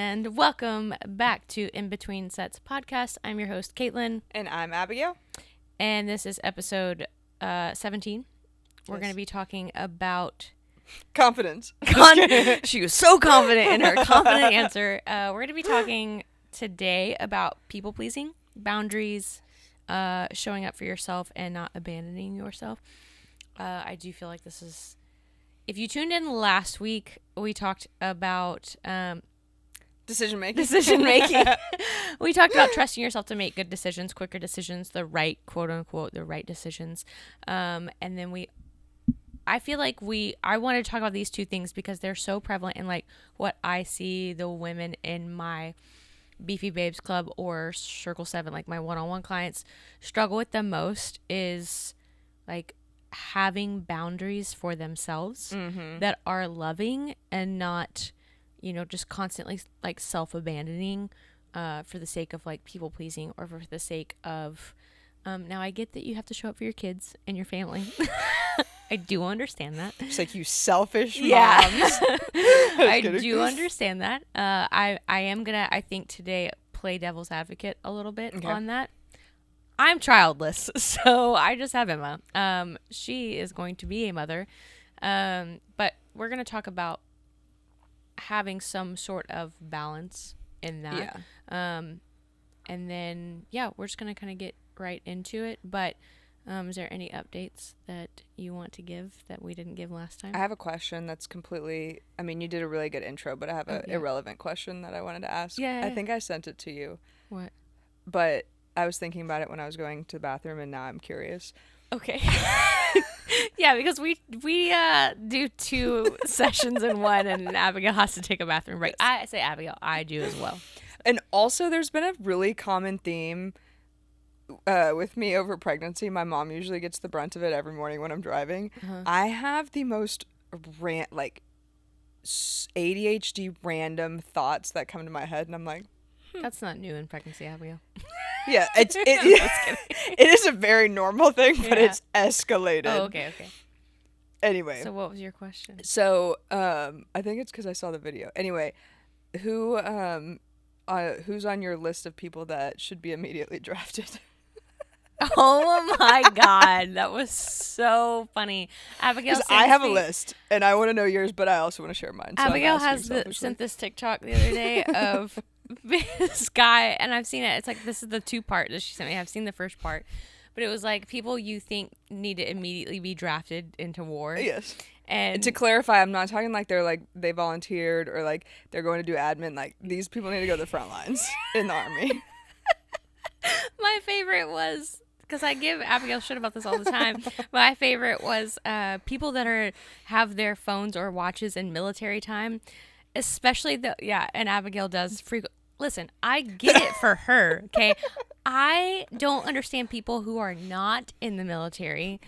and welcome back to In Between Sets podcast. I'm your host, Caitlin. And I'm Abigail. And this is episode 17. We're going to be talking about... Confidence. She was so confident in her confident answer. We're going to be talking today about people-pleasing, boundaries, showing up for yourself, and not abandoning yourself. I do feel like this is... If you tuned in last week, we talked about... Decision making. We talked about trusting yourself to make good decisions, quicker decisions, the right, quote unquote, the right decisions. And then I feel like I wanted to talk about these two things because they're so prevalent in like what I see the women in my Beefy Babes Club or Circle 7, like my one-on-one clients struggle with the most is like having boundaries for themselves that are loving and not, just constantly like self-abandoning for the sake of like people pleasing or for the sake of now I get that you have to show up for your kids and your family. I do understand that. It's like you selfish moms. I do understand that. I am gonna, I think today, play devil's advocate a little bit on that. I'm childless, so I just have Emma. She is going to be a mother. But we're gonna talk about having some sort of balance in that. And then, we're just going to kind of get right into it. But is there any updates that you want to give that we didn't give last time? I have a question that's completely, you did a really good intro, but I have an irrelevant question that I wanted to ask. Yeah. I think I sent it to you. What? But I was thinking about it when I was going to the bathroom, and now I'm curious. Okay. Yeah, because we do 2 sessions in one, and Abigail has to take a bathroom break. I say Abigail, I do as well. And also, there's been a really common theme with me over pregnancy. My mom usually gets the brunt of it every morning when I'm driving. I have the most ADHD random thoughts that come to my head, and I'm like, That's not new in pregnancy, Abigail. Yeah, it is a very normal thing, but it's escalated. Oh, okay. Anyway. So what was your question? So, I think it's because I saw the video. Anyway, who's on your list of people that should be immediately drafted? Oh my God, that was so funny. Abigail, I have a list, and I want to know yours, but I also want to share mine. So Abigail sent this TikTok the other day of this guy, and I've seen it. It's like, this is the 2-part that she sent me. I've seen the first part, but it was like people you think need to immediately be drafted into war. Yes. And to clarify, I'm not talking like they're like they volunteered or like they're going to do admin. Like, these people need to go to the front lines in the army. My favorite was, because I give Abigail shit about this all the time. My favorite was people that have their phones or watches in military time, especially and Abigail does frequent. Listen, I get it for her, okay? I don't understand people who are not in the military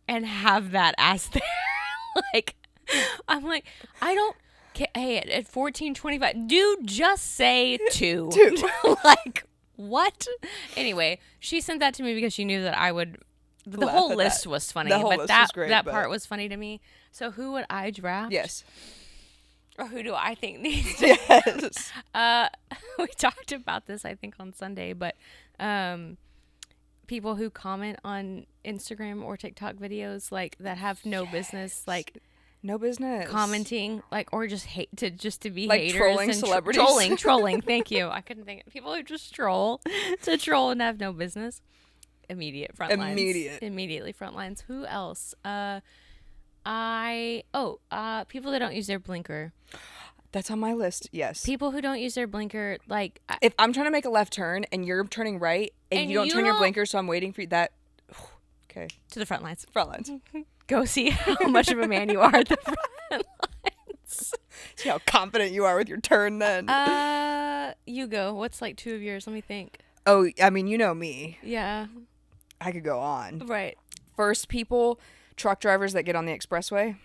and have that as their, like, I'm like, I don't, hey, at 14:25, dude, just say 2. Like, what? Anyway, she sent that to me because she knew that I would, the whole list was funny, but that part was funny to me. So who would I draft? Yes. Or who do I think needs to? Yes. We talked about this, I think, on Sunday, but people who comment on Instagram or TikTok videos, like, that have no business, like, no business commenting, like, or just to be like haters, trolling and celebrities. Trolling. Thank you. I couldn't think of people who just troll and have no business. Immediately front lines. Who else? People that don't use their blinker. That's on my list. Yes. People who don't use their blinker, like, if I'm trying to make a left turn and you're turning right and you don't turn your blinker, so I'm waiting for you. That okay. To the front lines. Go see how much of a man you are at the front lines. See how confident you are with your turn then. You go. What's like 2 of yours? Let me think. Oh, you know me. Yeah. I could go on. Right. First, truck drivers that get on the expressway.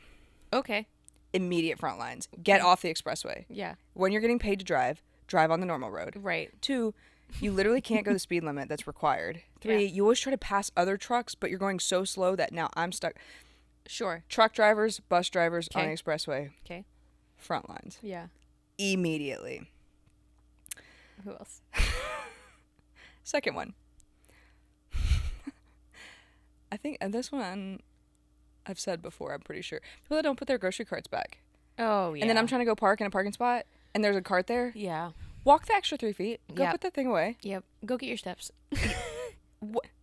Okay. Immediate front lines. Get off the expressway. Yeah. When you're getting paid to drive on the normal road. Right. 2, you literally can't go the speed limit that's required. 3, you always try to pass other trucks, but you're going so slow that now I'm stuck. Sure. Truck drivers, bus drivers on the expressway. Okay. Front lines. Yeah. Immediately. Who else? Second one. I think, and this one I've said before, I'm pretty sure. People that don't put their grocery carts back. Oh, yeah. And then I'm trying to go park in a parking spot, and there's a cart there. Yeah. Walk the extra 3 feet. Go Yep. put the thing away. Yep. Go get your steps.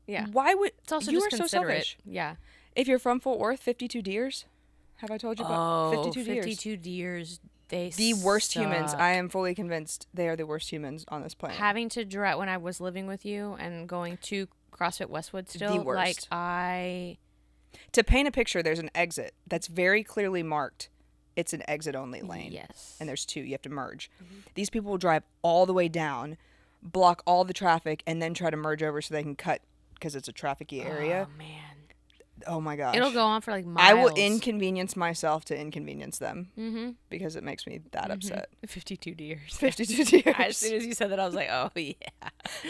Yeah. Why would... It's also you just are so considerate. selfish. Yeah. If you're from Fort Worth, 52 deers. Have I told you about 52 deers? 52 deers. The worst humans. suck. I am fully convinced they are the worst humans on this planet. Having to drive when I was living with you and going to CrossFit Westwood still. The worst. To paint a picture, there's an exit that's very clearly marked. It's an exit only lane. Yes. And there's two. You have to merge. Mm-hmm. These people will drive all the way down, block all the traffic, and then try to merge over so they can cut because it's a trafficy area. Oh, man. Oh, my gosh. It'll go on for like miles. I will inconvenience myself to inconvenience them because it makes me that upset. 52 deers. 52 deers. As soon as you said that, I was like, oh, yeah.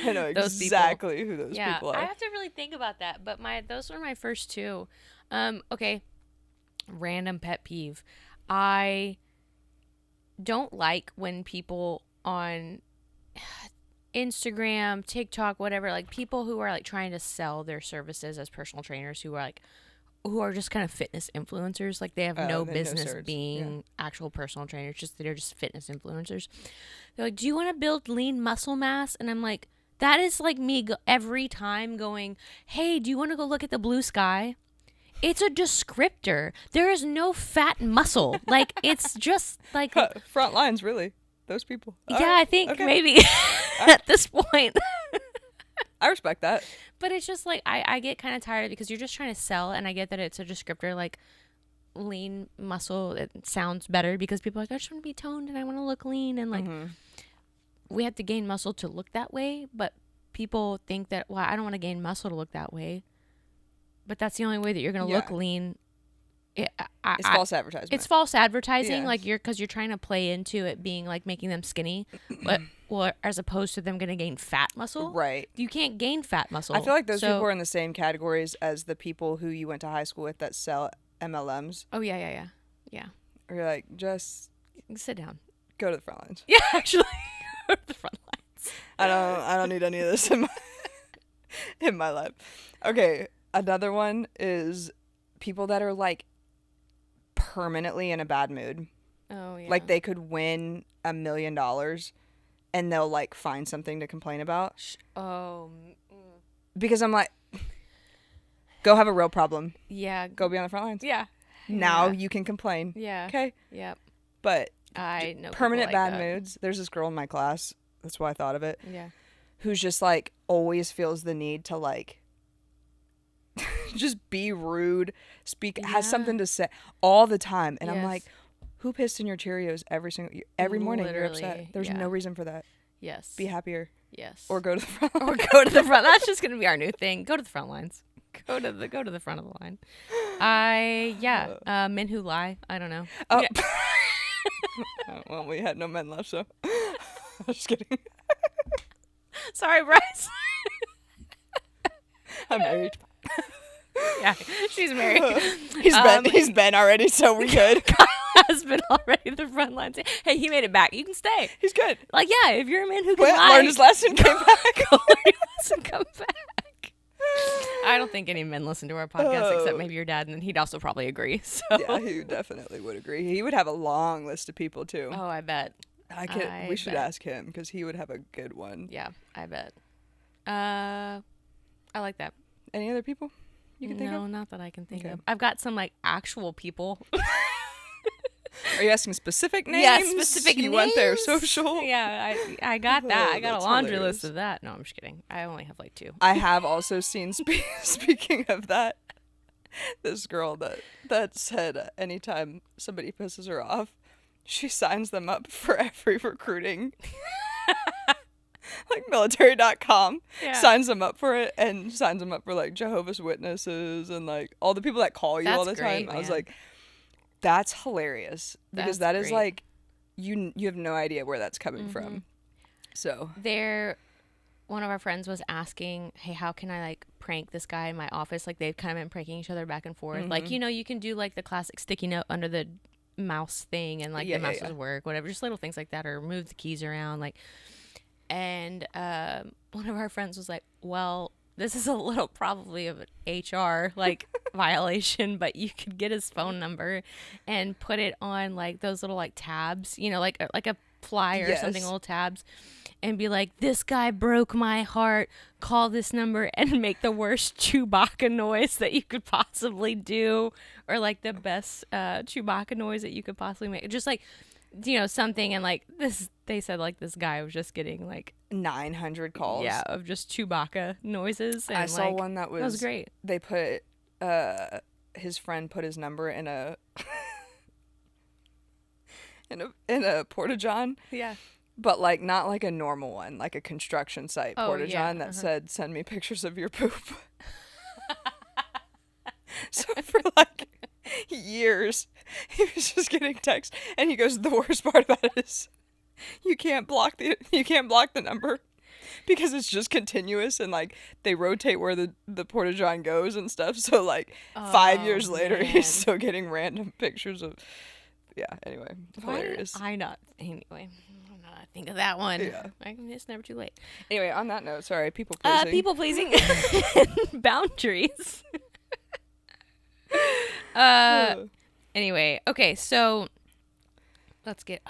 I know exactly who those people are. I have to really think about that, but those were my first two. Okay. Random pet peeve. I don't like when people on Instagram, TikTok, whatever, like people who are like trying to sell their services as personal trainers who are just kind of fitness influencers. Like they have no business being actual personal trainers. They're just fitness influencers. They're like, do you want to build lean muscle mass? And I'm like, that is like me every time going, hey, do you want to go look at the blue sky? It's a descriptor. There is no fat muscle. Like it's just like front lines, really. Those people. I think maybe at this point. I respect that. But it's just like I get kind of tired because you're just trying to sell, and I get that it's a descriptor like lean muscle. It sounds better because people are like, I just want to be toned and I want to look lean, and like we have to gain muscle to look that way. But people think that, well, I don't want to gain muscle to look that way. But that's the only way that you're going to look lean. It's false advertising. It's false advertising, like because you're trying to play into it being like making them skinny, but as opposed to them going to gain fat muscle. Right. You can't gain fat muscle. I feel like those people are in the same categories as the people who you went to high school with that sell MLMs. Oh yeah. Or you're like, just sit down. Go to the front lines. Yeah, actually, go to the front lines. I don't need any of this in my life. Okay, another one is people that are like permanently in a bad mood. Oh yeah. Like they could win $1 million and they'll like find something to complain about. Because I'm like, go have a real problem. Yeah. Go be on the front lines. Yeah. Now you can complain. Yeah. Okay. Yep. But I know permanent like bad that. moods. There's this girl in my class. That's why I thought of it. Yeah. Who's just like always feels the need to like just be rude, has something to say all the time. And I'm like, who pissed in your Cheerios every morning? You're upset. There's no reason for that. Yes. Be happier. Yes. Or go to the front. Or go to the front. That's just gonna be our new thing. Go to the front lines. Go to the front of the line. Men who lie. I don't know. Oh. Yeah. Well, we had no men left, so I'm just kidding. Sorry, Bryce. I'm married. Yeah, she's married. He's been already, so we're good. Kyle has been already the front lines. Hey, he made it back. You can stay. He's good. Like, yeah, if you're a man who can lie, learn his lesson, came back. Go learn his lesson, come back. I don't think any men listen to our podcast except maybe your dad, and then he'd also probably agree. So. Yeah, he definitely would agree. He would have a long list of people too. Oh, I bet. We should ask him because he would have a good one. Yeah, I bet. I like that. Any other people you can think of? No, not that I can think of. I've got some like actual people. Are you asking specific names? Yeah, specific names. You went there, social? Yeah, I got that. I got a laundry hilarious. list of that. No, I'm just kidding. I only have like 2. I have also seen, speaking of that, this girl that said anytime somebody pisses her off, she signs them up for every recruiting. Like military.com signs them up for it and signs them up for like Jehovah's Witnesses and like all the people that call you all the time. Man. I was like, that's hilarious because that is like you have no idea where that's coming from. So one of our friends was asking, hey, how can I like prank this guy in my office? Like they've kind of been pranking each other back and forth. Like, you can do like the classic sticky note under the mouse thing and like the mouse doesn't work, whatever, just little things like that, or move the keys around. Like And one of our friends was like, well, this is a little probably of an HR like violation, but you could get his phone number and put it on like those little like tabs, you know, like a flyer or something, little tabs, and be like, this guy broke my heart, call this number, and make the worst Chewbacca noise that you could possibly do, or like the best Chewbacca noise that you could possibly make. Just like, you know, something. And like this, they said like this guy was just getting like 900 calls. Yeah, of just Chewbacca noises. And I saw one that was great. They put his friend put his number in a in a porta-john. Yeah. But like not like a normal one, like a construction site porta-john that said, "Send me pictures of your poop." So for like years, he was just getting texts, and he goes, "The worst part about it is you can't block the number because it's just continuous, and like they rotate where the porta-john goes and stuff." So like 5 years later, he's still getting random pictures of. Yeah. Anyway, hilarious. Anyway. Think of that one. Yeah. It's never too late. Anyway, on that note, sorry, people pleasing. People pleasing. Boundaries. Anyway, okay, so let's get.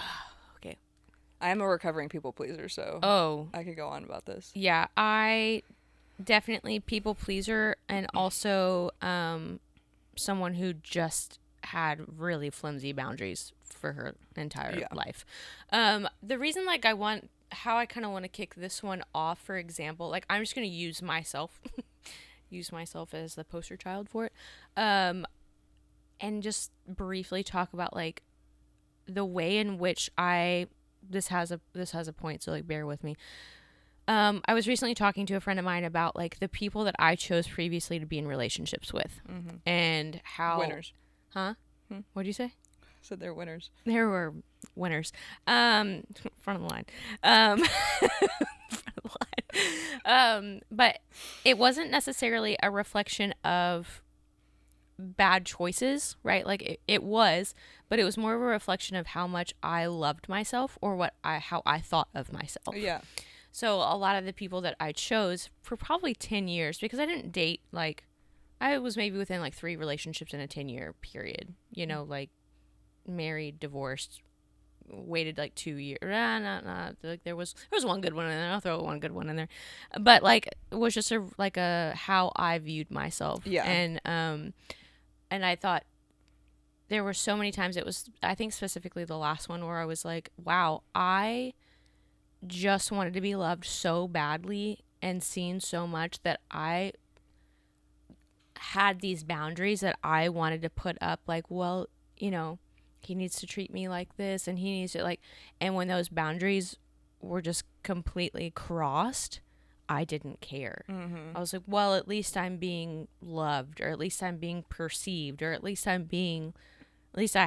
Okay. I am a recovering people pleaser, so I could go on about this. Yeah, I definitely people pleaser, and also someone who just had really flimsy boundaries for her entire life. The reason like how I kind of want to kick this one off, for example, like I'm just going to use myself as the poster child for it. And just briefly talk about like the way in which this has a point, so like bear with me. I was recently talking to a friend of mine about like the people that I chose previously to be in relationships with, and how winners. Huh? What'd you say? Said they're winners. There were winners. Front of the line. Front of the line. But it wasn't necessarily a reflection of bad choices, right? Like it was, but it was more of a reflection of how much I loved myself, or how I thought of myself. Yeah. So a lot of the people that I chose for probably 10 years, because I didn't date, like, I was maybe within like 3 relationships in a 10-year period, you know, like married, divorced, waited like 2 years. Like there was one good one in there. I'll throw one good one in there, but like it was just a how I viewed myself. Yeah. And I thought there were so many times, it was, I think specifically the last one, where I was like, wow, I just wanted to be loved so badly and seen so much that I had these boundaries that I wanted to put up, like, well, you know, he needs to treat me like this, and he needs to like, and when those boundaries were just completely crossed, I didn't care. I was like, well, at least I'm being loved, or at least I'm being perceived, or at least I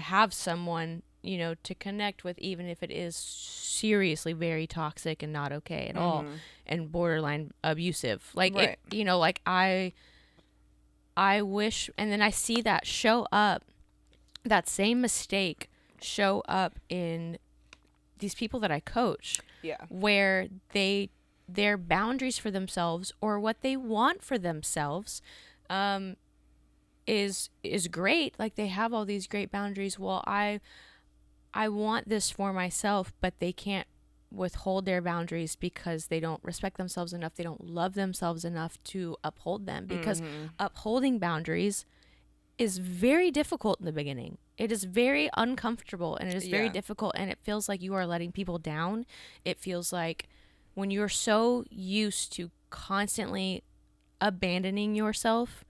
have someone, you know, to connect with, even if it is seriously very toxic and not okay at all, and borderline abusive. Like, right. It, you know, like I wish, and then I see that show up, that same mistake show up in these people that I coach. Yeah. Where their boundaries for themselves, or what they want for themselves, is great. Like, they have all these great boundaries. Well, I want this for myself, but they can't withhold their boundaries because they don't respect themselves enough. They don't love themselves enough to uphold them, because upholding boundaries is very difficult in the beginning. It is very uncomfortable, and it is very difficult, and it feels like you are letting people down. It feels like when you're so used to constantly abandoning yourself,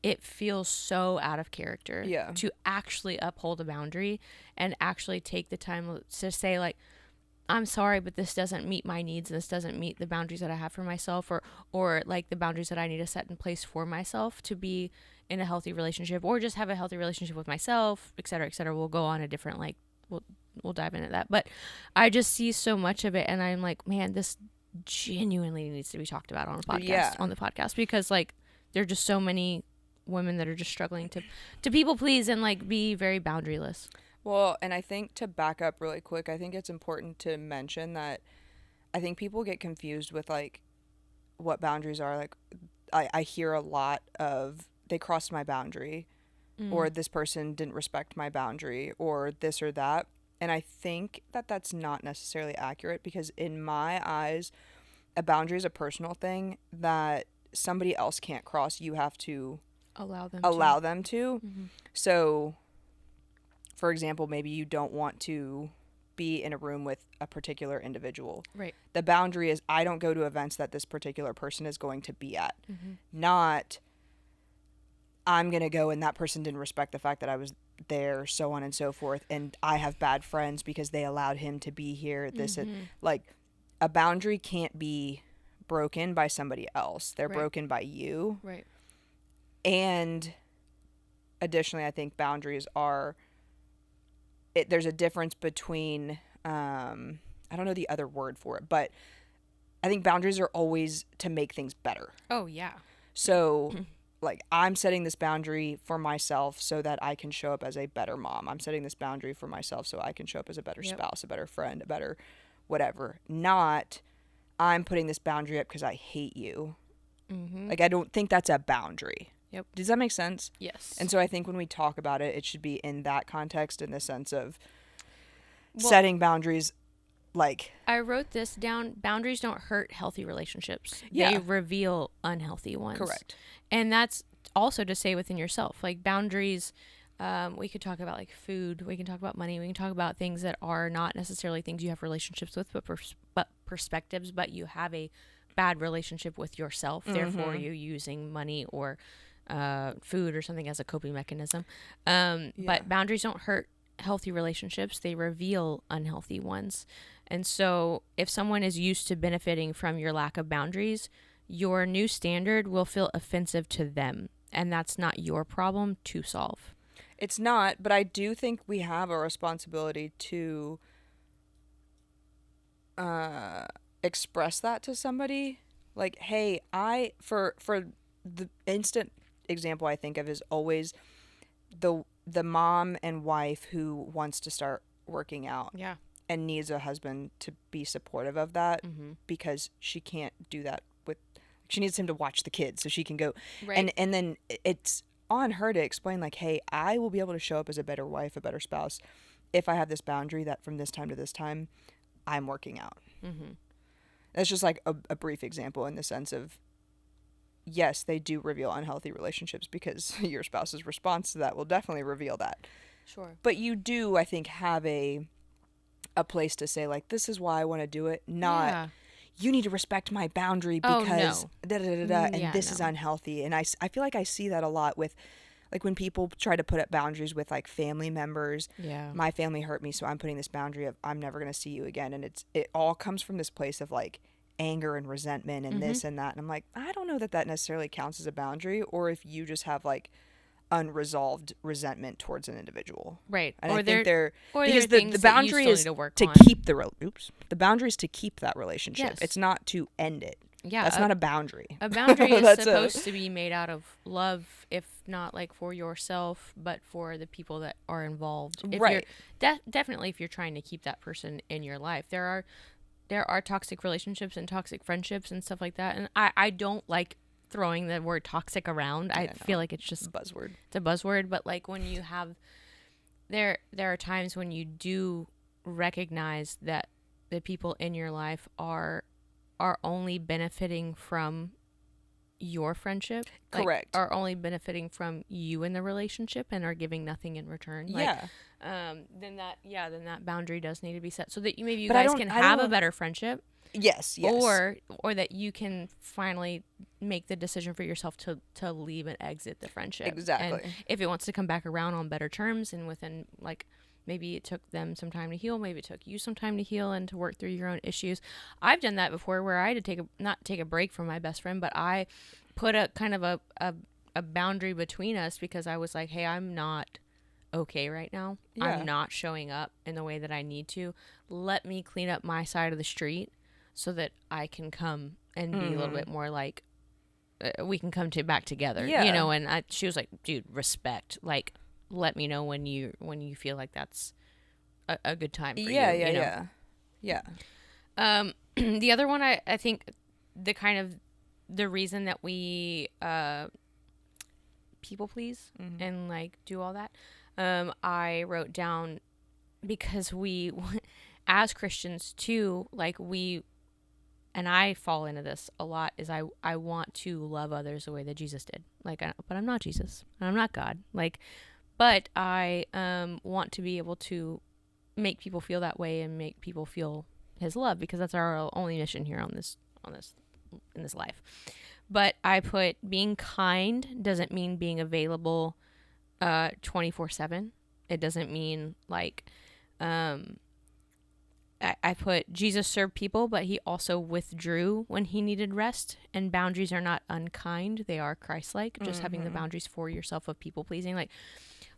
it feels so out of character to actually uphold a boundary and actually take the time to say, like, I'm sorry, but this doesn't meet my needs, and this doesn't meet the boundaries that I have for myself, or like the boundaries that I need to set in place for myself to be in a healthy relationship, or just have a healthy relationship with myself, et cetera, et cetera. We'll go on a different, like, we'll dive into that. But I just see so much of it, and I'm like, man, this genuinely needs to be talked about on a podcast, on the podcast, because like there are just so many women that are just struggling to people please and like be very boundaryless. Well, and I think to back up really quick, I think it's important to mention that I think people get confused with like what boundaries are. Like I hear a lot of they crossed my boundary, or this person didn't respect my boundary, or this or that. And I think that that's not necessarily accurate, because in my eyes, a boundary is a personal thing that somebody else can't cross. You have to allow them to. So, for example, maybe you don't want to be in a room with a particular individual. Right. The boundary is, I don't go to events that this particular person is going to be at. Not, I'm going to go and that person didn't respect the fact that I was there, so on and so forth, and I have bad friends because they allowed him to be here. This is, like, a boundary can't be broken by somebody else. They're broken by you. Right. And additionally, I think boundaries are, there's a difference between, I don't know the other word for it, but I think boundaries are always to make things better. Oh, yeah. So, like, I'm setting this boundary for myself so that I can show up as a better mom. I'm setting this boundary for myself so I can show up as a better spouse, a better friend, a better whatever. Not, I'm putting this boundary up because I hate you. Like, I don't think that's a boundary. Yep. Does that make sense? Yes. And so I think when we talk about it, it should be in that context, in the sense of setting boundaries. Like, I wrote this down. Boundaries don't hurt healthy relationships. Yeah. They reveal unhealthy ones. Correct. And that's also to say within yourself. Like, boundaries, we could talk about like food. We can talk about money. We can talk about things that are not necessarily things you have relationships with, but perspectives. But you have a bad relationship with yourself. Therefore, you're using money or food or something as a coping mechanism. But boundaries don't hurt healthy relationships. They reveal unhealthy ones. And so if someone is used to benefiting from your lack of boundaries, your new standard will feel offensive to them. And that's not your problem to solve. It's not, but I do think we have a responsibility to express that to somebody. Like, hey, for the instant example I think of is always the mom and wife who wants to start working out. Yeah. And needs a husband to be supportive of that, because she can't do that with, she needs him to watch the kids so she can go. Right. And then it's on her to explain, like, hey, I will be able to show up as a better wife, a better spouse, if I have this boundary that from this time to this time, I'm working out. That's just like a brief example, in the sense of, yes, they do reveal unhealthy relationships, because your spouse's response to that will definitely reveal that. Sure. But you do, I think, have a place to say, like, this is why I want to do it, not you need to respect my boundary because this is unhealthy. And I feel like I see that a lot with, like, when people try to put up boundaries with, like, family members. My family hurt me, so I'm putting this boundary of, I'm never going to see you again. And it all comes from this place of, like, anger and resentment and this and that. And I'm like, I don't know that that necessarily counts as a boundary, or if you just have, like, unresolved resentment towards an individual. Right. And I think they're, or because the boundary is to keep the boundary is to keep that relationship. Yes. It's not to end it. Yeah. That's not a boundary. A boundary is supposed to be made out of love, if not like for yourself, but for the people that are involved. Right. Definitely if you're trying to keep that person in your life. There are toxic relationships and toxic friendships and stuff like that. And I don't like throwing the word toxic around. I feel like it's just buzzword. It's a buzzword, but like when you have there are times when you do recognize that the people in your life are only benefiting from your friendship. Correct. Are only benefiting from you in the relationship and are giving nothing in return. Then that boundary does need to be set so that you guys can have a better friendship. Yes. Or that you can finally make the decision for yourself to leave and exit the friendship. Exactly. And if it wants to come back around on better terms and within, like, maybe it took them some time to heal, maybe it took you some time to heal and to work through your own issues. I've done that before, where I had to not take a break from my best friend, but I put a kind of a boundary between us, because I was like, hey, I'm not okay right now. Yeah. I'm not showing up in the way that I need to. Let me clean up my side of the street so that I can come and be a little bit more like, we can come back together, you know. And she was like, dude, respect, like, let me know when you feel like that's a good time for you. Yeah. The other one, I think the reason that we people please and like do all that, I wrote down, because we as Christians too, like and I fall into this a lot, is I want to love others the way that Jesus did. Like, but I'm not Jesus. I'm not God. Like, but I want to be able to make people feel that way and make people feel his love, because that's our only mission here in this life. But I put, being kind doesn't mean being available 24/7. It doesn't mean like I put, Jesus served people, but he also withdrew when he needed rest. And boundaries are not unkind; they are Christ-like. Just having the boundaries for yourself of people pleasing. Like,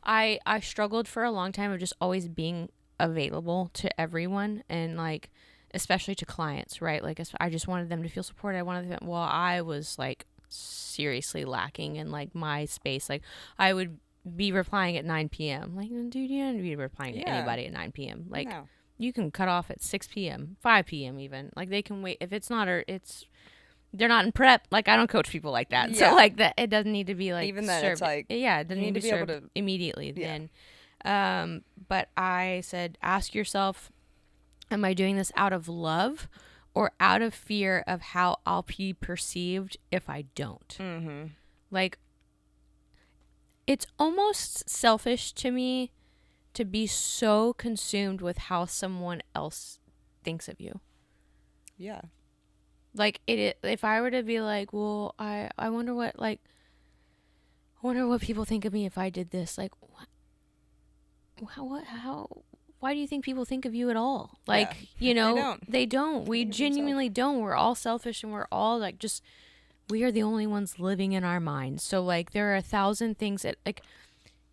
I struggled for a long time of just always being available to everyone, and like especially to clients, right? Like, I just wanted them to feel supported. I wanted them. Well, I was like seriously lacking in like my space. Like, I would be replying at 9 p.m. Like, dude, you don't be replying to anybody at 9 p.m. Like. No. You can cut off at 6 p.m., 5 p.m. even. Like, they can wait. If it's not, or they're not in prep. Like, I don't coach people like that. Yeah. So, like, that, it doesn't need to be, like, even then, served. It's like, yeah, it doesn't need to be served able to immediately then. But I said, ask yourself, am I doing this out of love or out of fear of how I'll be perceived if I don't? Like, it's almost selfish to me to be so consumed with how someone else thinks of you. Yeah. Like, if I were to be like, well, I wonder what people think of me if I did this. Like, why do you think people think of you at all? Like, they don't. We genuinely don't. We're all selfish, and we're all like, we are the only ones living in our minds. So like, there are 1,000 things that, like,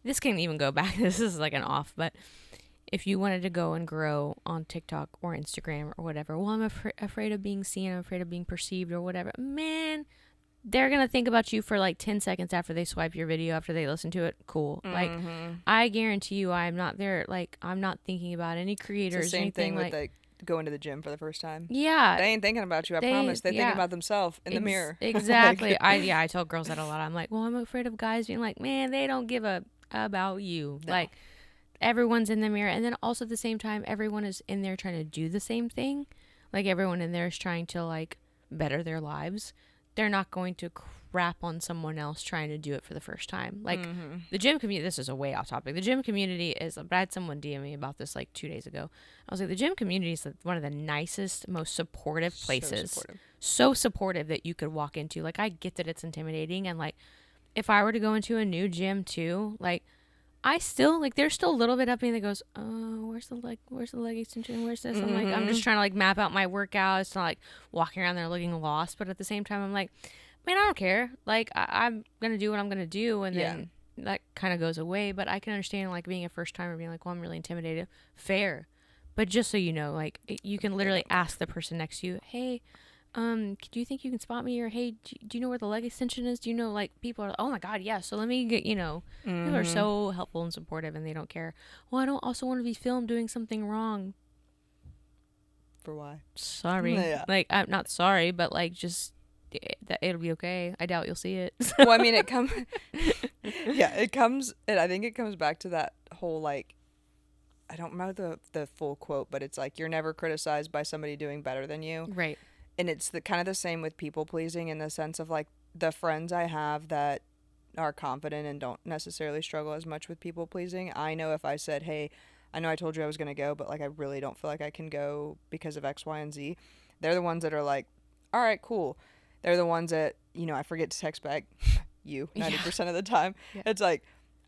this can even go back. This is like an off, but if you wanted to go and grow on TikTok or Instagram or whatever, well, I'm afraid of being seen. I'm afraid of being perceived or whatever. Man, they're going to think about you for like 10 seconds after they swipe your video, after they listen to it. Cool. Like, I guarantee you, I'm not there. Like, I'm not thinking about any creators. It's the same thing with like going to the gym for the first time. Yeah. They ain't thinking about you. I promise. They think about themselves in the mirror. Exactly. I tell girls that a lot. I'm like, well, I'm afraid of guys being like, man, they don't give a about you. No. Like, everyone's in the mirror, and then also at the same time, everyone is in there trying to do the same thing. Like, everyone in there is trying to like better their lives. They're not going to crap on someone else trying to do it for the first time. Like, the gym community, this is a way off topic. The gym community is, but I had someone DM me about this like 2 days ago. I was like, the gym community is one of the nicest, most supportive places. So supportive that you could walk into. Like, I get that it's intimidating, and like, if I were to go into a new gym too, like, I still, like, there's still a little bit of me that goes, oh, where's the leg extension? Where's this? I'm like, I'm just trying to like map out my workout. It's not like walking around there looking lost, but at the same time, I'm like, man, I don't care. Like, I'm going to do what I'm going to do. And then that kind of goes away. But I can understand like being a first timer being like, well, I'm really intimidated. Fair. But just so you know, like, you can literally ask the person next to you, hey, do you think you can spot me? Or, hey, do you know where the leg extension is? Do you know, like, people are, oh my God, yeah. So let me get, people are so helpful and supportive, and they don't care. Well, I don't also want to be filmed doing something wrong. For why? Sorry. Yeah. Like, I'm not sorry, but like, just, it'll be okay. I doubt you'll see it. Well, I mean, it comes, and I think it comes back to that whole, like, I don't remember the full quote, but it's like, you're never criticized by somebody doing better than you. Right. And it's kind of the same with people pleasing, in the sense of like, the friends I have that are confident and don't necessarily struggle as much with people pleasing. I know if I said, hey, I know I told you I was going to go, but like, I really don't feel like I can go because of X, Y, and Z. They're the ones that are like, all right, cool. They're the ones that, I forget to text back you 90% of the time. Yeah. It's like,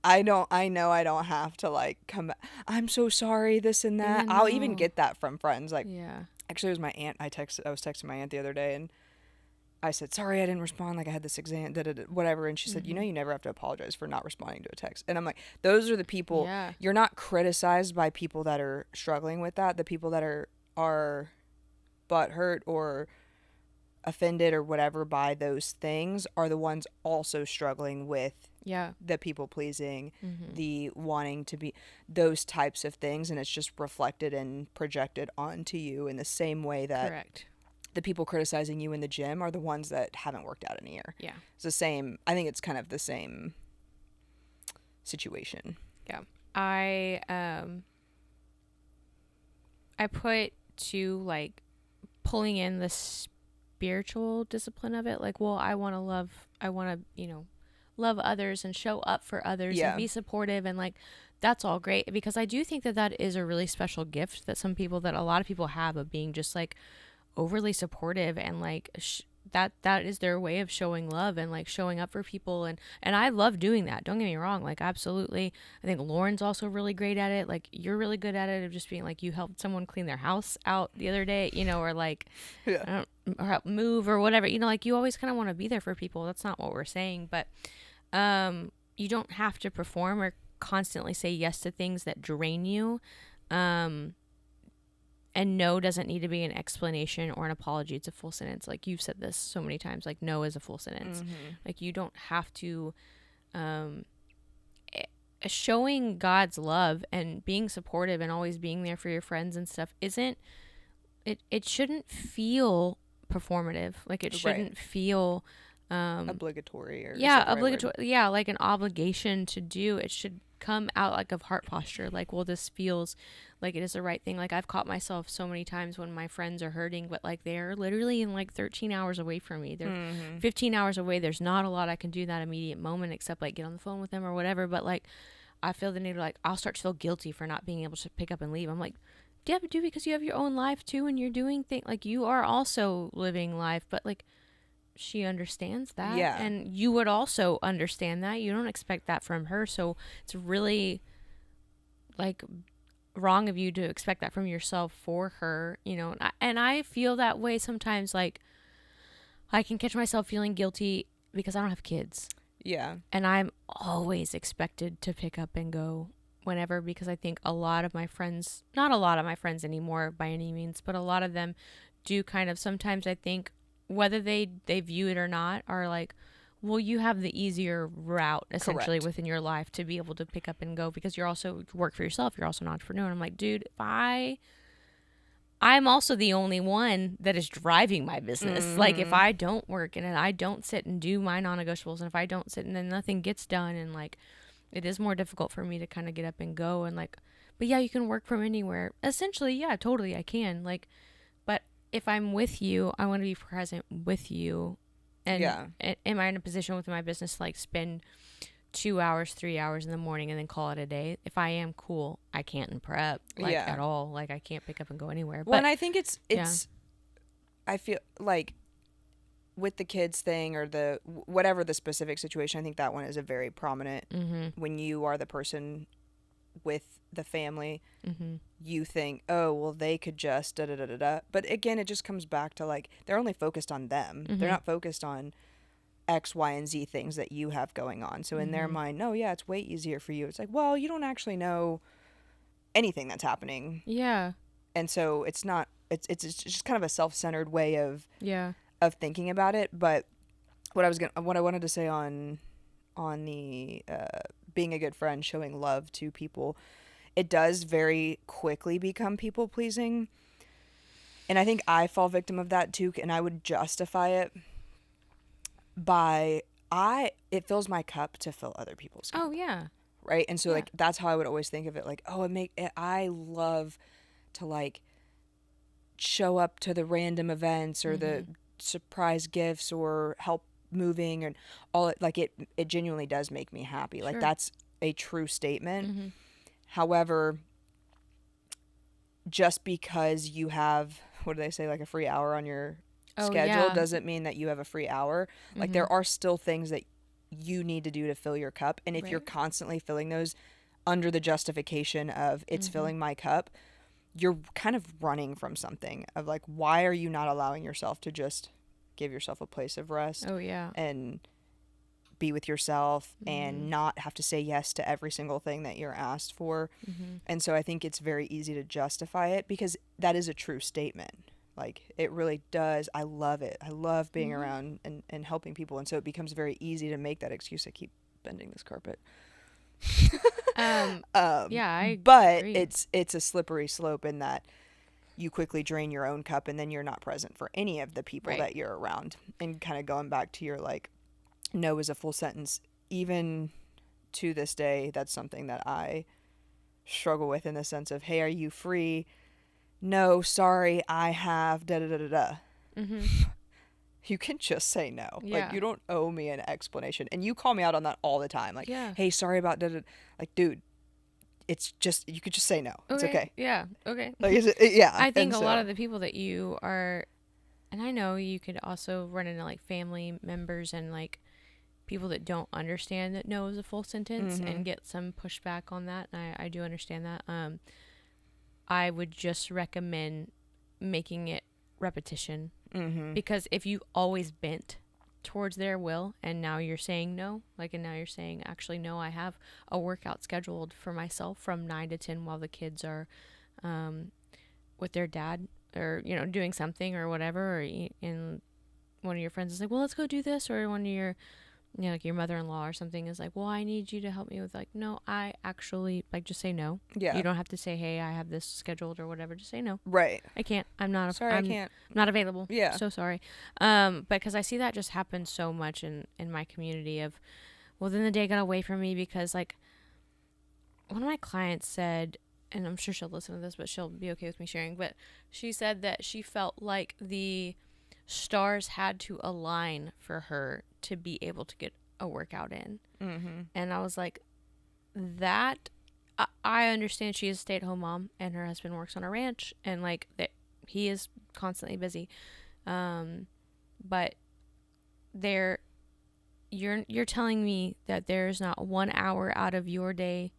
I know I don't have to like come back. I'm so sorry, this and that. I'll even get that from friends. Like, actually, it was my aunt. I was texting my aunt the other day, and I said, sorry, I didn't respond. Like, I had this exam, whatever. And she said, you never have to apologize for not responding to a text. And I'm like, those are the people, you're not criticized by people that are struggling with that. The people that are butthurt or offended or whatever by those things are the ones also struggling with the people pleasing, the wanting to be, those types of things. And it's just reflected and projected onto you in the same way that the people criticizing you in the gym are the ones that haven't worked out in a year. Yeah. It's the same. I think it's kind of the same situation. Yeah. I put to like pulling in the spiritual discipline of it. Like, well, I want to, you know, love others and show up for others and be supportive, and like that's all great, because I do think that that is a really special gift that a lot of people have, of being just like overly supportive, and like that is their way of showing love and like showing up for people, and I love doing that, don't get me wrong, like absolutely. I think Lauren's also really great at it, like you're really good at it, of just being like, you helped someone clean their house out the other day, you know, or like or help move or whatever, you know, like you always kind of want to be there for people. That's not what we're saying, but you don't have to perform or constantly say yes to things that drain you. And no doesn't need to be an explanation or an apology. It's a full sentence. Like you've said this so many times, like no is a full sentence. Like you don't have to, showing God's love and being supportive and always being there for your friends and stuff it shouldn't feel performative. Like it shouldn't feel, obligatory, or obligatory. Yeah. Like an obligation to do. It should come out like of heart posture, like, well, this feels like it is the right thing. Like I've caught myself so many times when my friends are hurting, but like they're literally in like 13 hours away from me, they're 15 hours away, there's not a lot I can do that immediate moment except like get on the phone with them or whatever. But like I feel the need to, like, I'll start to feel guilty for not being able to pick up and leave. I'm like, yeah, but because you have your own life too, and you're doing things, like you are also living life, but like she understands that, and you would also understand that. You don't expect that from her, so it's really like wrong of you to expect that from yourself for her, you know. And I feel that way sometimes. Like I can catch myself feeling guilty because I don't have kids, and I'm always expected to pick up and go whenever, because I think a lot of my friends, not a lot of my friends anymore by any means, but a lot of them do kind of, sometimes I think, whether they view it or not, are like, well, you have the easier route essentially within your life to be able to pick up and go, because you're also work for yourself, you're also an entrepreneur. And I'm like, dude, I'm also the only one that is driving my business. Like if I don't work and I don't sit and do my non-negotiables, and if I don't sit and then nothing gets done, and like it is more difficult for me to kind of get up and go, and like, but yeah, you can work from anywhere essentially. Yeah, totally, I can, like, but if I'm with you, I want to be present with you. And am I in a position within my business to like spend 2 hours, 3 hours in the morning and then call it a day? If I am, cool. I can't prep like at all. Like I can't pick up and go anywhere. Well, and I think it's I feel like with the kids thing, or the whatever the specific situation, I think that one is a very prominent, when you are the person with the family, you think, oh, well, they could just da da da da da. But again, it just comes back to like, they're only focused on them. They're not focused on X, Y, and Z things that you have going on. So in their mind, no, yeah, it's way easier for you. It's like, well, you don't actually know anything that's happening. Yeah. And so it's not, it's just kind of a self-centered way of thinking about it. But what I wanted to say on the being a good friend, showing love to people, it does very quickly become people pleasing. And I think I fall victim of that too, and I would justify it by it fills my cup to fill other people's cup. Oh yeah. Right? And so like that's how I would always think of it, like, oh, I love to like show up to the random events or the surprise gifts or help moving and all it, like it genuinely does make me happy. Like that's a true statement. However, just because you have, what do they say, like a free hour on your schedule doesn't mean that you have a free hour. Like there are still things that you need to do to fill your cup, and if you're constantly filling those under the justification of it's filling my cup, you're kind of running from something of like, why are you not allowing yourself to just give yourself a place of rest and be with yourself and not have to say yes to every single thing that you're asked for. And so I think it's very easy to justify it because that is a true statement. Like it really does. I love it. I love being around and helping people. And so it becomes very easy to make that excuse. I keep bending this carpet. Yeah, but agree. It's a slippery slope in that you quickly drain your own cup, and then you're not present for any of the people that you're around. And kind of going back to your, like, no is a full sentence. Even to this day, that's something that I struggle with, in the sense of, hey, are you free? No, sorry, I have da da da da da. Mm-hmm. You can just say no. Like, you don't owe me an explanation. And you call me out on that all the time. Like, hey, sorry about da da. Like, dude, it's just, you could just say no. Okay. It's okay. Yeah. Okay. Like, is it? Yeah. I think a lot of the people that you are, and I know you could also run into, like, family members and, like, people that don't understand that no is a full sentence, mm-hmm. and get some pushback on that. And I do understand that. I would just recommend making it repetition, mm-hmm. because if you always bent towards their will, and now you're saying no, like, and now you're saying, actually, no, I have a workout scheduled for myself from 9 to 10 while the kids are with their dad, or, you know, doing something or whatever, or and one of your friends is like, well, let's go do this, or one of your, you know, like your mother-in-law or something is like, well, I need you to help me with, like, no, I actually, like, just say no. Yeah. You don't have to say, hey, I have this scheduled or whatever. Just say no. Right. I can't. I'm not. Sorry, I can't. Not available. Yeah. So sorry. Because I see that just happen so much in my community of, well, then the day got away from me because, like, one of my clients said, and I'm sure she'll listen to this, but she'll be okay with me sharing, but she said that she felt like the stars had to align for her to be able to get a workout in. Mm-hmm. And I was like, that, I understand she is a stay-at-home mom and her husband works on a ranch, and, like, that he is constantly busy. But you're telling me that there's not 1 hour out of your day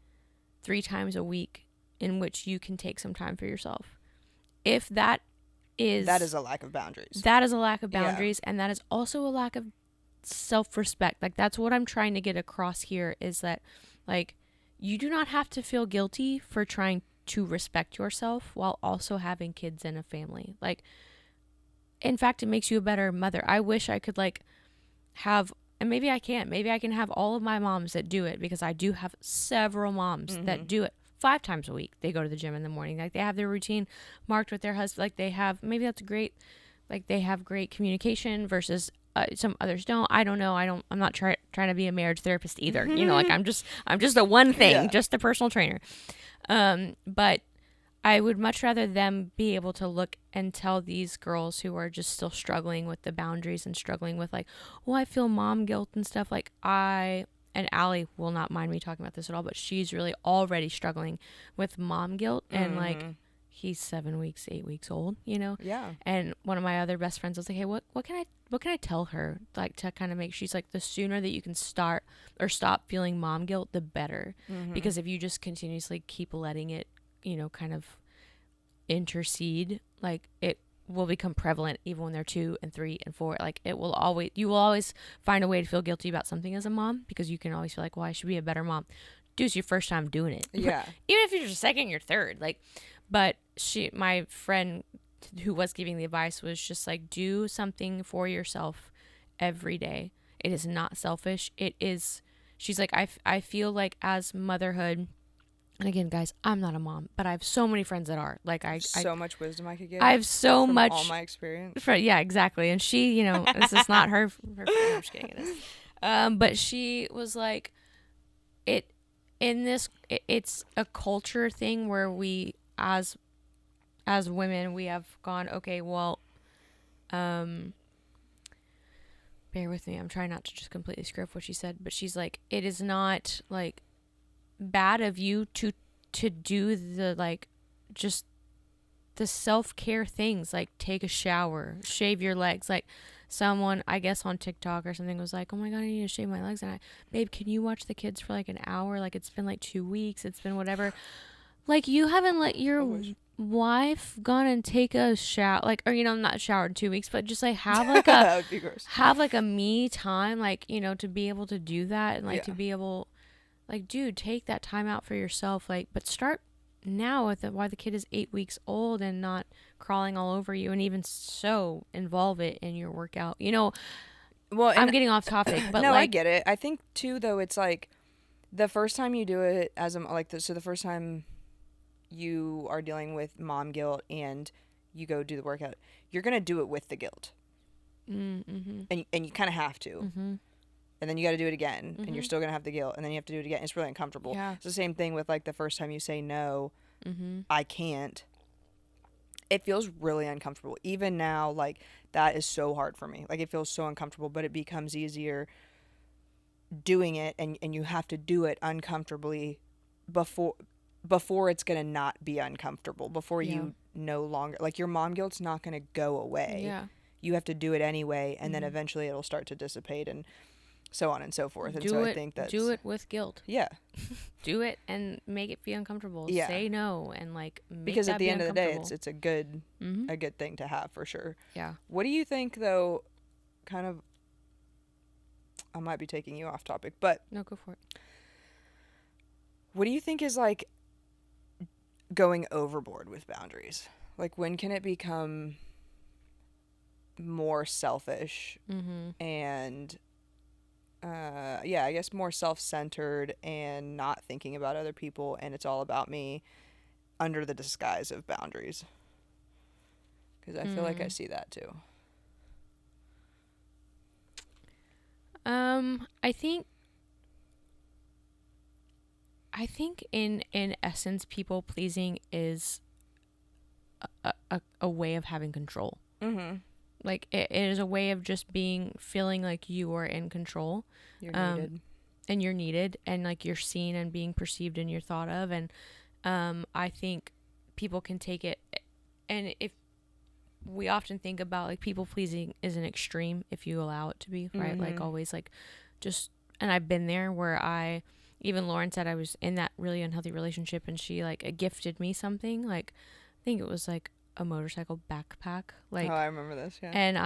3 times a week in which you can take some time for yourself. If that is a lack of boundaries. That is a lack of boundaries, and that is also a lack of self-respect. Like, that's what I'm trying to get across here, is that, like, you do not have to feel guilty for trying to respect yourself while also having kids and a family. Like, in fact, it makes you a better mother. I wish I could, like, have, and maybe I can't, maybe I can have all of my moms that do it, because I do have several moms, mm-hmm. that do it 5 times a week. They go to the gym in the morning. Like, they have their routine marked with their husband. Like, they have, maybe that's great. Like, they have great communication versus some others don't. I don't know. I'm not trying to be a marriage therapist either. Mm-hmm. You know, like, I'm just a one thing, just a personal trainer. But I would much rather them be able to look and tell these girls who are just still struggling with the boundaries and struggling with, like, well, I feel mom guilt and stuff. Like, and Allie will not mind me talking about this at all, but she's really already struggling with mom guilt. And, mm-hmm. like, he's 7 weeks, 8 weeks old, you know? Yeah. And one of my other best friends was like, hey, what can I tell her, like, to kind of make, she's like, the sooner that you can start or stop feeling mom guilt, the better. Mm-hmm. Because if you just continuously keep letting it, you know, kind of intercede, like, it will become prevalent even when they're 2 and 3 and 4. Like, you will always find a way to feel guilty about something as a mom, because you can always feel like, well, I should be a better mom. Dude, it's your first time doing it. Yeah. Even if you're your second, your third, like, but my friend who was giving the advice was just like, do something for yourself every day. It is not selfish. It is, she's like, I feel like as motherhood, and again, guys, I'm not a mom, but I have so many friends that are. Like, so much wisdom I could get. I have so from much. All my experience. Yeah, exactly. And she, you know, this is not her. No, I'm just kidding. It is. But she was like, it's a culture thing where we, as women, we have gone, okay, well, bear with me. I'm trying not to just completely screw up what she said, but she's like, it is not, like, bad of you to do the, like, just the self-care things, like take a shower, shave your legs. Like, someone, I guess on TikTok or something, was like, oh my god, I need to shave my legs, and babe, can you watch the kids for like an hour? Like, it's been like 2 weeks, it's been whatever. Like, you haven't let your wife gone and take a shower, like, or, you know, not showered in 2 weeks, but just like have like a have like a me time, like, you know, to be able to do that, and like to be able, like, dude, take that time out for yourself. Like, but start now with why the kid is 8 weeks old and not crawling all over you, and even so, involve it in your workout. You know, well, I'm getting off topic, but no, like, I get it. I think too, though, it's like the first time you do it as a, like, so the first time you are dealing with mom guilt and you go do the workout, you're going to do it with the guilt. Mm-hmm. And you kind of have to. Mm-hmm. And then you got to do it again, and you're still going to have the guilt, and then you have to do it again. It's really uncomfortable. Yeah. It's the same thing with, like, the first time you say no, mm-hmm. I can't. It feels really uncomfortable. Even now, like, that is so hard for me. Like, it feels so uncomfortable, but it becomes easier doing it, and you have to do it uncomfortably before it's going to not be uncomfortable, before you no longer, like, your mom guilt's not going to go away. Yeah. You have to do it anyway, and then eventually it'll start to dissipate, and so on and so forth. And I think that's... Do it with guilt. Yeah. Do it and make it feel uncomfortable. Yeah. Say no and, like, make because that at the be end of the day, it's a good thing to have, for sure. Yeah. What do you think, though, kind of... I might be taking you off topic, but... No, go for it. What do you think is, like, going overboard with boundaries? Like, when can it become more selfish and I guess more self-centered and not thinking about other people, and it's all about me under the disguise of boundaries? Because I feel like I see that too. I think in essence, people pleasing is a way of having control. Like, it is a way of just feeling like you are in control. You're needed. And you're needed, and, like, you're seen and being perceived and you're thought of. And I think people can take it, and if we often think about, like, people pleasing is an extreme if you allow it to be, right? Like, always, like, just, and I've been there where even Lauren said I was in that really unhealthy relationship, and she, like, gifted me something, like, I think it was, like, a motorcycle backpack, like, oh, I remember this, yeah. And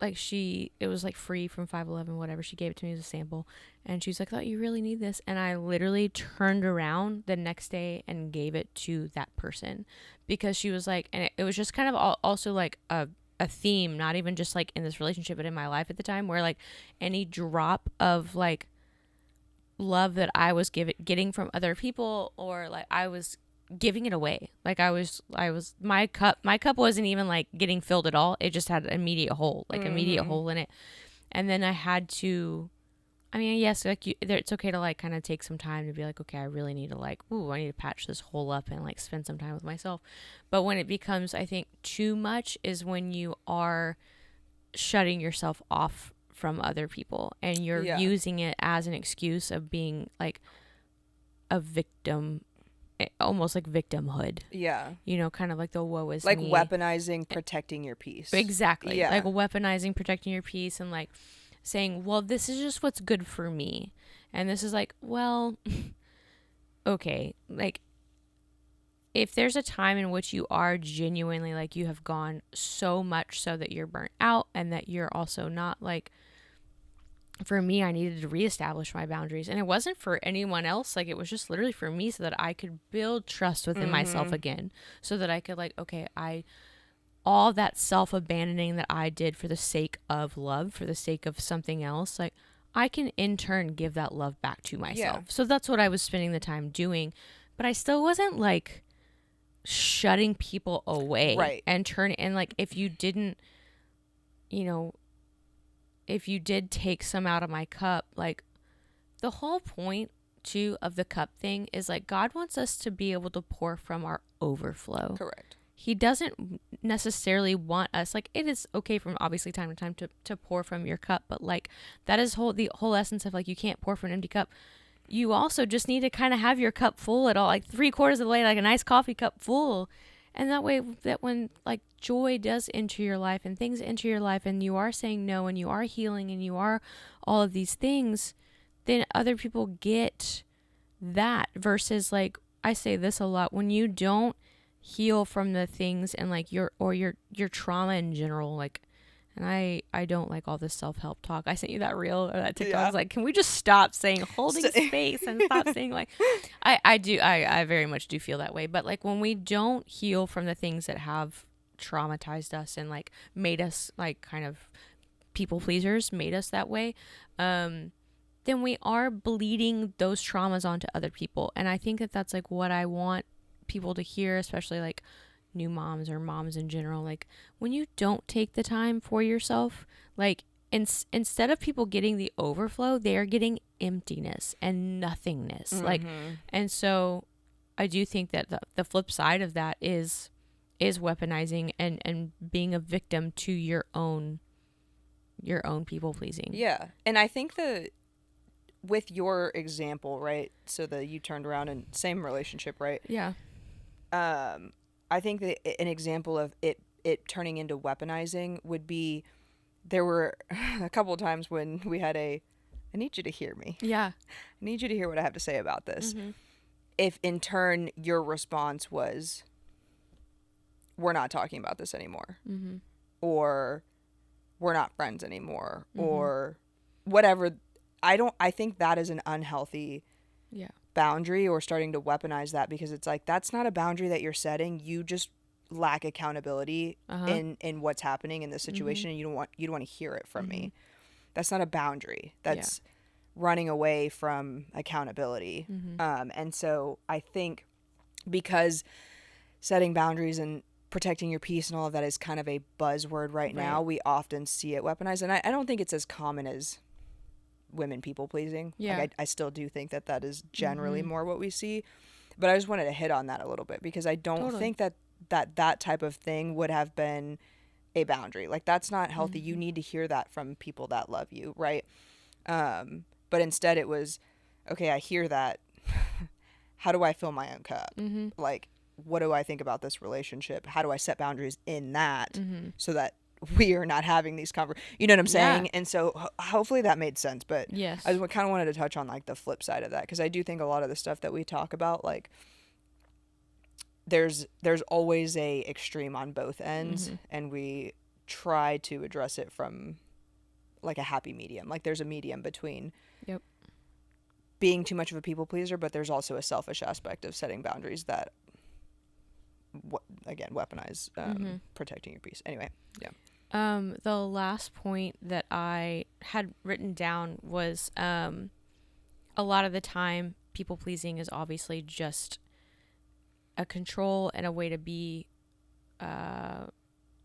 it was, like, free from 511, whatever. She gave it to me as a sample, and she's like, "Oh, you really need this." And I literally turned around the next day and gave it to that person, because she was like, and it was just kind of also like a theme, not even just, like, in this relationship, but in my life at the time, where, like, any drop of, like, love that I was getting from other people, or, like, I was giving it away, like, I was my cup wasn't even, like, getting filled at all. It just had an immediate hole in it. And then I had to, I mean, yes, like, it's okay to, like, kind of take some time to be like, okay, I really need to, like, I need to patch this hole up and, like, spend some time with myself. But when it becomes, I think, too much is when you are shutting yourself off from other people, and you're using it as an excuse of being, like, a victim, almost like victimhood. Yeah. You know, kind of like the woe is like me. Weaponizing protecting your peace. Exactly. Yeah. Like weaponizing protecting your peace, and, like, saying, well, this is just what's good for me. And this is like, well, okay. Like, if there's a time in which you are genuinely, like, you have gone so much so that you're burnt out, and that you're also not, like, for me, I needed to reestablish my boundaries, and it wasn't for anyone else. Like, it was just literally for me, so that I could build trust within myself again, so that I could, like, okay, all that self-abandoning that I did for the sake of love, for the sake of something else, like, I can in turn give that love back to myself. Yeah. So that's what I was spending the time doing, but I still wasn't, like, shutting people away. Right. And like, if you didn't, if you did take some out of my cup, like, the whole point too of the cup thing is, like, God wants us to be able to pour from our overflow. Correct. He doesn't necessarily want us, like, it is okay from obviously time to time to pour from your cup, but, like, that is the whole essence of, like, you can't pour from an empty cup. You also just need to kind of have your cup full at all, like 3/4 of the way, like a nice coffee cup full. And that way, that when, like, joy does enter your life and things enter your life, and you are saying no, and you are healing, and you are all of these things, then other people get that. Versus, like, I say this a lot, when you don't heal from the things, and, like, your trauma in general, like, and I don't like all this self-help talk. I sent you that reel or that TikTok. Yeah. I was like, can we just stop saying holding space and stop saying, like, I very much do feel that way. But, like, when we don't heal from the things that have traumatized us and, like, made us, like, kind of people pleasers, made us that way, then we are bleeding those traumas onto other people. And I think that that's, like, what I want people to hear, especially, like, new moms or moms in general, like when you don't take the time for yourself, like instead of people getting the overflow, they are getting emptiness and nothingness. Mm-hmm. Like, and so I do think that the flip side of that is weaponizing and being a victim to your own people pleasing. Yeah. And I think with your example, right? So that you turned around and same relationship, right? Yeah. I think that an example of it turning into weaponizing would be, there were a couple of times when we had I need you to hear me. Yeah. I need you to hear what I have to say about this. Mm-hmm. If in turn your response was, we're not talking about this anymore. Mm-hmm. Or we're not friends anymore. Mm-hmm. Or whatever. I think that is an unhealthy boundary, or starting to weaponize that, because it's like, that's not a boundary that you're setting. You just lack accountability in what's happening in the situation, and you don't want to hear it from me. That's not a boundary. That's running away from accountability. And so I think, because setting boundaries and protecting your peace and all of that is kind of a buzzword right now, we often see it weaponized. And I don't think it's as common as women people pleasing. Yeah. Like I still do think that is generally more what we see. But I just wanted to hit on that a little bit, because I don't think that type of thing would have been a boundary. Like, that's not healthy. You need to hear that from people that love you, right? But instead it was, okay, I hear that. How do I fill my own cup? Like, what do I think about this relationship? How do I set boundaries in that so that we are not having these conversations? You know what I'm saying? Yeah. And so hopefully that made sense. But yes, I just kind of wanted to touch on like the flip side of that, because I do think a lot of the stuff that we talk about, like, there's always a extreme on both ends, and we try to address it from like a happy medium. Like, there's a medium between being too much of a people pleaser, but there's also a selfish aspect of setting boundaries that again weaponize protecting your peace. Anyway, the last point that I had written down was a lot of the time people pleasing is obviously just a control and a way to be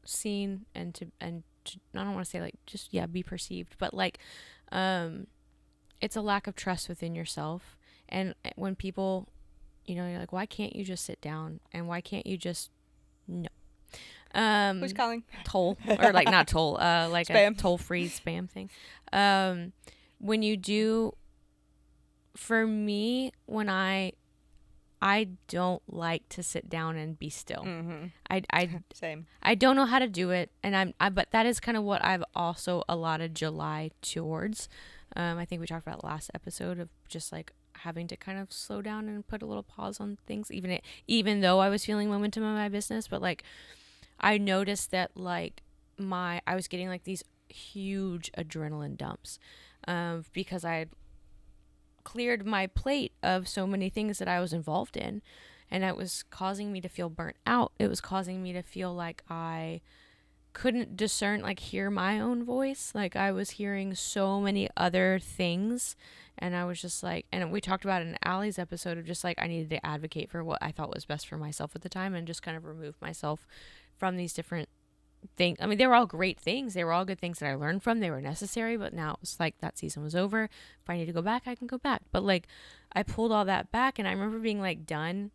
seen and to I don't want to say like just be perceived, but like it's a lack of trust within yourself. And when people, you're like, why can't you just sit down, and why can't you just who's calling? Toll, or like not toll, like spam. A toll-free spam thing. When you do, for me, when I don't like to sit down and be still. Same. I don't know how to do it, and but that is kind of what I've also allotted July towards. I think we talked about last episode of just like having to kind of slow down and put a little pause on things, even though I was feeling momentum in my business. But like, I noticed that like I was getting like these huge adrenaline dumps, because I had cleared my plate of so many things that I was involved in, and it was causing me to feel burnt out. It was causing me to feel like I couldn't discern, like hear my own voice. Like, I was hearing so many other things, and I was just like, and we talked about it in Allie's episode of just like, I needed to advocate for what I thought was best for myself at the time, and just kind of remove myself from these different things. I mean, they were all great things. They were all good things that I learned from. They were necessary, but now it was like that season was over. If I need to go back, I can go back. But like, I pulled all that back, and I remember being like done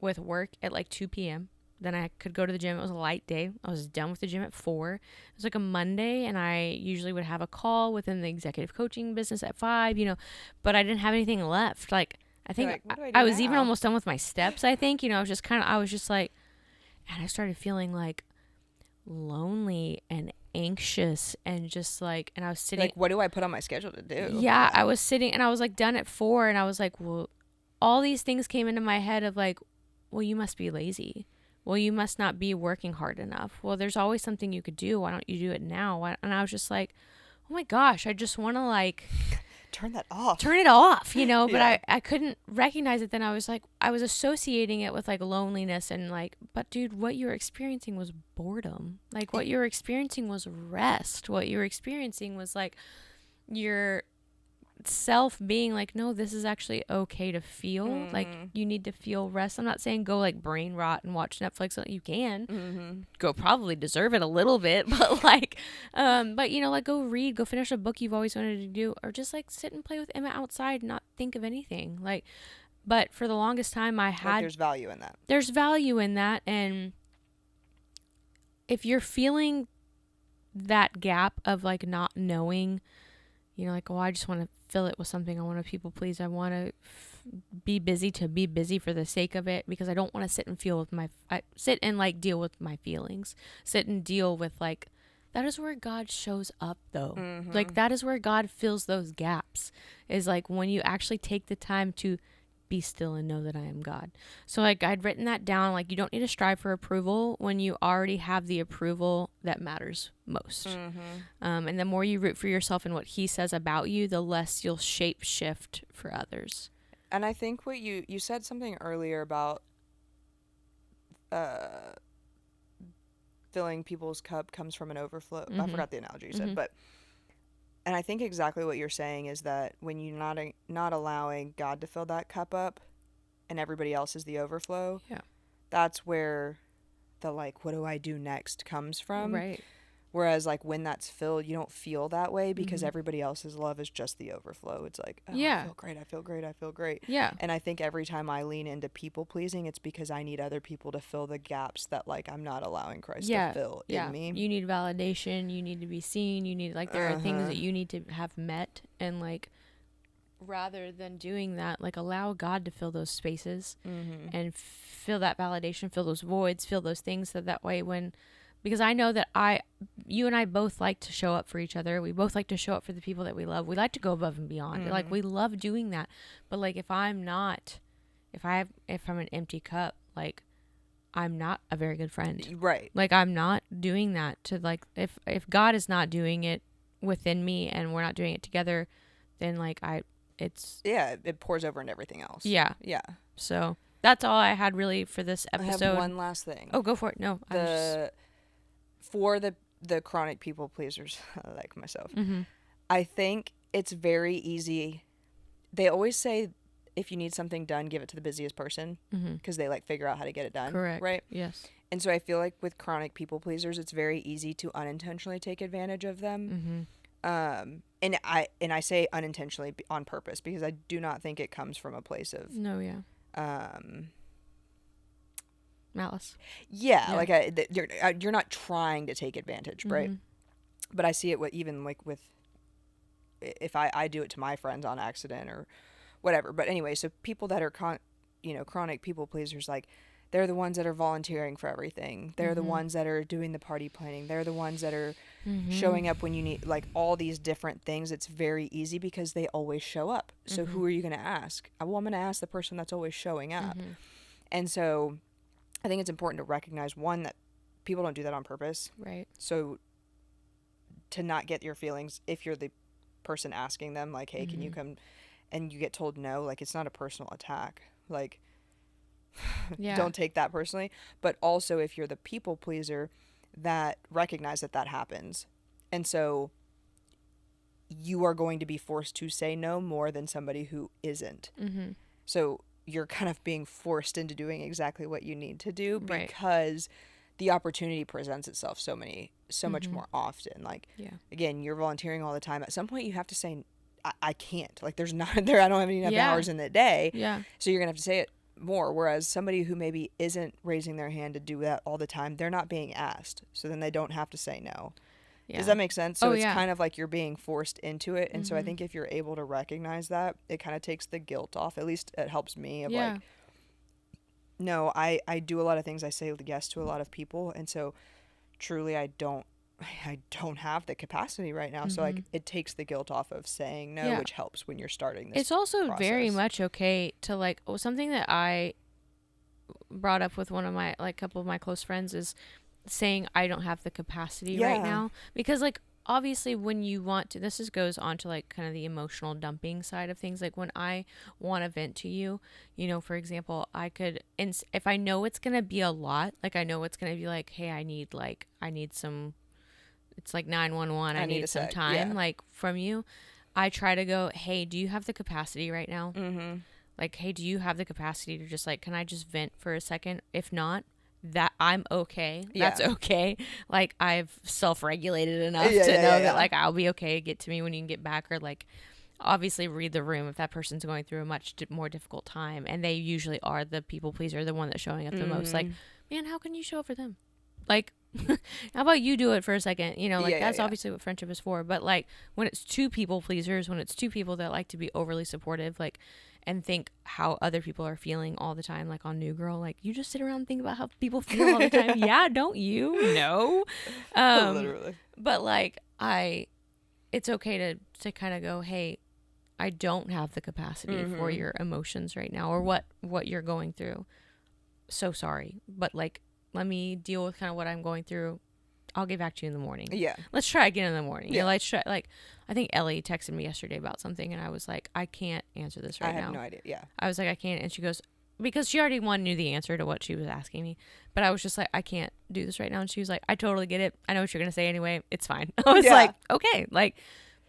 with work at like 2 p.m. Then I could go to the gym. It was a light day. I was done with the gym at 4. It was like a Monday, and I usually would have a call within the executive coaching business at 5, but I didn't have anything left. Like, I think I was even almost done with my steps, I think. I was just like, and I started feeling like lonely and anxious, and just like, and I was sitting like, what do I put on my schedule to do? Yeah, I was sitting, and I was like done at 4, and I was like, well, all these things came into my head of like, well, you must be lazy. Well, you must not be working hard enough. Well, there's always something you could do. Why don't you do it now? And I was just like, oh my gosh, I just want to like turn it off, but I couldn't recognize it. Then I was like, I was associating it with like loneliness, and like, but dude, what you were experiencing was boredom. Like, what you were experiencing was rest. What you were experiencing was like, you're self being like, no, this is actually okay to feel. Like, you need to feel rest. I'm not saying go like brain rot and watch Netflix. You can go probably deserve it a little bit, but like, but you know, like go read, go finish a book you've always wanted to do, or just like sit and play with Emma outside and not think of anything. Like, but for the longest time I had, like there's value in that. There's value in that. And if you're feeling that gap of like not knowing, you know, like, oh, I just want to fill it with something. I want to people please. I want to be busy for the sake of it, because I don't want to sit and sit and like deal with my feelings, sit and deal with like, that is where God shows up though. Like that is where God fills those gaps, is like when you actually take the time to be still and know that I am God. So like I'd written that down, like you don't need to strive for approval when you already have the approval that matters most. And the more you root for yourself and what he says about you, the less you'll shape shift for others. And I think what you said something earlier about filling people's cup comes from an overflow. I forgot the analogy you said, but and I think exactly what you're saying is that when you're not allowing God to fill that cup up and everybody else is the overflow, that's where the like, what do I do next comes from. Right. Whereas like when that's filled, you don't feel that way because everybody else's love is just the overflow. It's like, oh, I feel great. Yeah. And I think every time I lean into people pleasing, it's because I need other people to fill the gaps that like I'm not allowing Christ to fill in me. You need validation. You need to be seen. You need like, there are things that you need to have met, and like, rather than doing that, like allow God to fill those spaces and fill that validation, fill those voids, fill those things, so that way because I know that you and I both like to show up for each other. We both like to show up for the people that we love. We like to go above and beyond. Like we love doing that. But like if I'm an empty cup, like I'm not a very good friend. Right. Like I'm not doing that to like, if God is not doing it within me and we're not doing it together, then like it pours over into everything else. Yeah. So that's all I had really for this episode. I have one last thing. Oh, go for it. No, for the chronic people pleasers like myself, I think it's very easy. They always say if you need something done, give it to the busiest person, because they like figure out how to get it done. Correct. Right? Yes. And so I feel like with chronic people pleasers, it's very easy to unintentionally take advantage of them. And I say unintentionally on purpose, because I do not think it comes from a place of malice. Like you're not trying to take advantage, right? But I see it with if I do it to my friends on accident or whatever. But anyway, so people that are chronic people pleasers, like they're the ones that are volunteering for everything. They're the ones that are doing the party planning. They're the ones that are showing up when you need, like all these different things. It's very easy because they always show up. So who are you going to ask? Well, I'm going to ask the person that's always showing up. And so I think it's important to recognize, one, that people don't do that on purpose. Right. So to not get your feelings, if you're the person asking them, like, hey, can you come, and you get told no, like it's not a personal attack. Like, don't take that personally. But also if you're the people pleaser, that recognize that happens. And so you are going to be forced to say no more than somebody who isn't. So you're kind of being forced into doing exactly what you need to do, because the opportunity presents itself so much more often. Like, again, you're volunteering all the time. At some point you have to say, I can't. Like there's not there. I don't have enough hours in the day. So you're going to have to say it more. Whereas somebody who maybe isn't raising their hand to do that all the time, they're not being asked. So then they don't have to say no. Does that make sense? So it's kind of like you're being forced into it. And so I think if you're able to recognize that, it kind of takes the guilt off. At least it helps me of like, no, I do a lot of things. I say yes to a lot of people. And so truly I don't have the capacity right now. So like it takes the guilt off of saying no, which helps when you're starting this. It's also process. Very much okay to like, something that I brought up with one of my, like, couple of my close friends is saying I don't have the capacity right now, because like obviously when you want to, goes on to like kind of the emotional dumping side of things. Like when I want to vent to you, for example, I could, if I know it's going to be a lot, like I know it's going to be like, hey, I need some, it's like 911. I need some time like from you. I try to go, hey, do you have the capacity right now? Mm-hmm. Like, hey, do you have the capacity to just like, can I just vent for a second? If not, that I'm okay. That's okay. Like, I've self-regulated enough to know that like I'll be okay. Get to me when you can get back, or like obviously read the room if that person's going through a much more difficult time, and they usually are the people pleaser, the one that's showing up the most. Like, man, how can you show up for them? Like, how about you do it for a second? You know, like that's obviously what friendship is for. But like when it's two people pleasers, when it's two people that like to be overly supportive, like, and think how other people are feeling all the time, like on New Girl, like you just sit around and think about how people feel all the time. Yeah, don't you? No. Literally. But like it's okay to kind of go, hey, I don't have the capacity for your emotions right now, or what you're going through. So sorry, but like, let me deal with kind of what I'm going through. I'll get back to you in the morning. Yeah. Let's try again in the morning. Yeah. You know, let's try, like, I think Ellie texted me yesterday about something, and I was like, I can't answer this right now. I had no idea. Yeah. I was like, I can't. And she goes, because she already knew the answer to what she was asking me. But I was just like, I can't do this right now. And she was like, I totally get it. I know what you're going to say anyway. It's fine. I was like, okay. Like,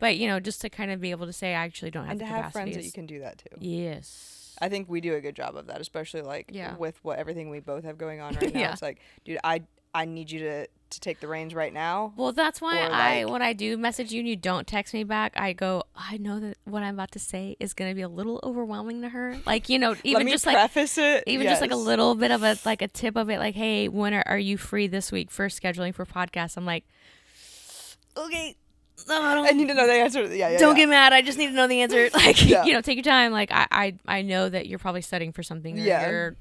but, you know, just to kind of be able to say, I actually don't have the capacity. And to have friends that you can do that too. Yes. I think we do a good job of that, especially like with everything we both have going on right now. It's like, dude, I need you to take the reins right now. Well, that's why when I do message you and you don't text me back, I go, I know that what I'm about to say is going to be a little overwhelming to her. Like, you know, even just preface like, it. Even just like a little bit of a tip of it. Like, hey, when are you free this week for scheduling for podcasts? I'm like, okay. I need to know the answer. Don't get mad. I just need to know the answer. Like, you know, take your time. Like, I know that you're probably studying for something. You're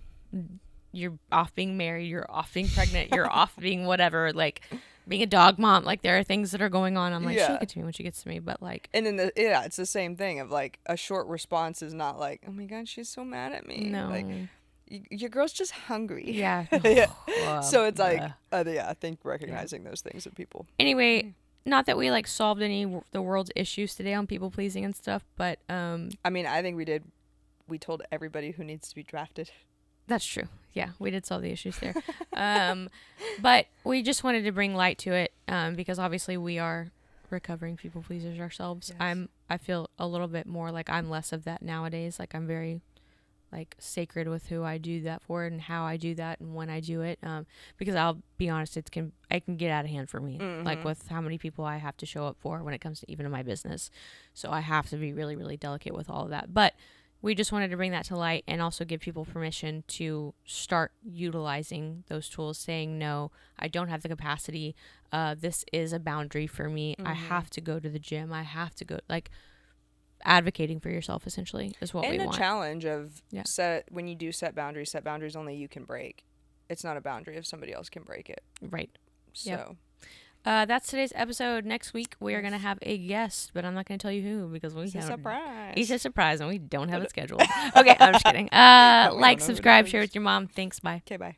off being married. You're off being pregnant. You're off being whatever. Like, being a dog mom. Like, there are things that are going on. I'm like, she'll get to me when she gets to me. But like, and then it's the same thing of like a short response is not like, oh my god, she's so mad at me. No. Like, your girl's just hungry. Yeah. So it's like, I think recognizing those things in people. Anyway. Not that we like solved the world's issues today on people pleasing and stuff, but I mean, I think we did. We told everybody who needs to be drafted. That's true. Yeah, we did solve the issues there. But we just wanted to bring light to it because obviously we are recovering people pleasers ourselves. Yes. I feel a little bit more like I'm less of that nowadays. Like I'm very like sacred with who I do that for and how I do that and when I do it. Because I'll be honest, it can get out of hand for me, like with how many people I have to show up for when it comes to even to my business. So I have to be really, really delicate with all of that. But we just wanted to bring that to light and also give people permission to start utilizing those tools, saying, no, I don't have the capacity. This is a boundary for me. I have to go to the gym. I have to go, like, advocating for yourself essentially is what we want. And the challenge of when you do set boundaries only you can break. It's not a boundary if somebody else can break it. Right. So that's today's episode. Next week we are going to have a guest, but I'm not going to tell you who because it's a surprise. It's a surprise and we don't have it scheduled. Okay, I'm just kidding. Like, subscribe, share with your mom. Thanks. Bye. Okay, bye.